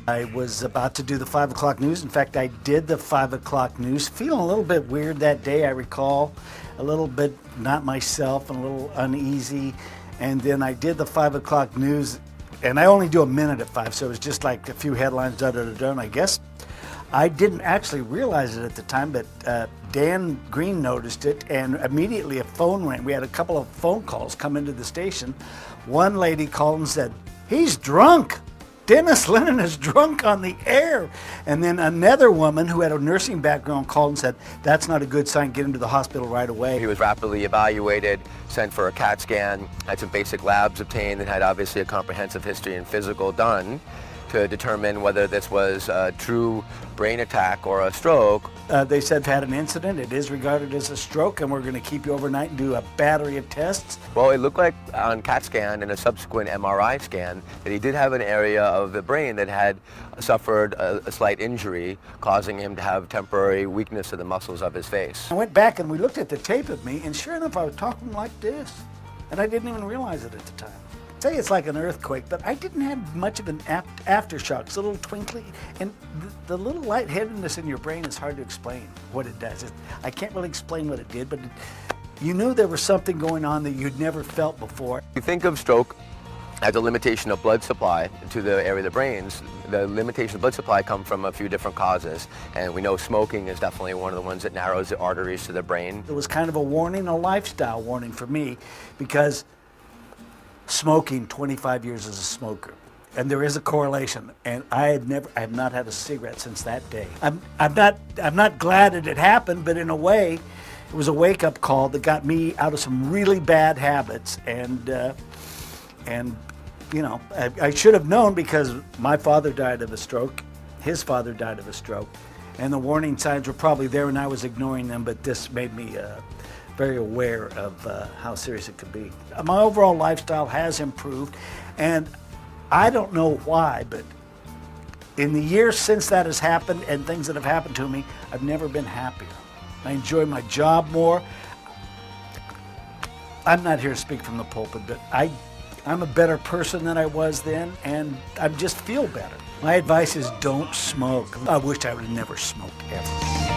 I was about to do the 5 o'clock news. In fact, I did the 5 o'clock news, feeling a little bit weird that day, I recall. A little bit not myself and a little uneasy. And then I did the 5 o'clock news, and I only do a minute at 5, so it was just like a few headlines, da-da-da-da, and I guess I didn't actually realize it at the time, but Dan Green noticed it, and immediately a phone rang. We had a couple of phone calls come into the station. One lady called and said, "He's drunk. Dennis Lenhen is drunk on the air." And then another woman who had a nursing background called and said, "That's not a good sign, get him to the hospital right away." He was rapidly evaluated, sent for a CAT scan, had some basic labs obtained, and had obviously a comprehensive history and physical done to determine whether this was a true brain attack or a stroke. They said had an incident, it is regarded as a stroke, and we're going to keep you overnight and do a battery of tests. Well, it looked like on CAT scan and a subsequent MRI scan that he did have an area of the brain that had suffered a slight injury, causing him to have temporary weakness of the muscles of his face. I went back and we looked at the tape of me, and sure enough, I was talking like this, and I didn't even realize it at the time. Say it's like an earthquake, but I didn't have much of an aftershock. It's a little twinkly, and the little lightheadedness in your brain is hard to explain what it does. I can't really explain what it did, but you knew there was something going on that you'd never felt before. You think of stroke as a limitation of blood supply to the area of the brains. The limitation of blood supply come from a few different causes, and we know smoking is definitely one of the ones that narrows the arteries to the brain. It was kind of a warning, a lifestyle warning for me, because smoking, 25 years as a smoker, and there is a correlation. And I have not had a cigarette since that day. I'm not glad it had happened, but in a way, it was a wake-up call that got me out of some really bad habits. And you know, I should have known, because my father died of a stroke, his father died of a stroke, and the warning signs were probably there, and I was ignoring them. But this made me very aware of how serious it could be. My overall lifestyle has improved, and I don't know why, but in the years since that has happened and things that have happened to me, I've never been happier. I enjoy my job more. I'm not here to speak from the pulpit, but I'm a better person than I was then, and I just feel better. My advice is don't smoke. I wish I would have never smoked ever.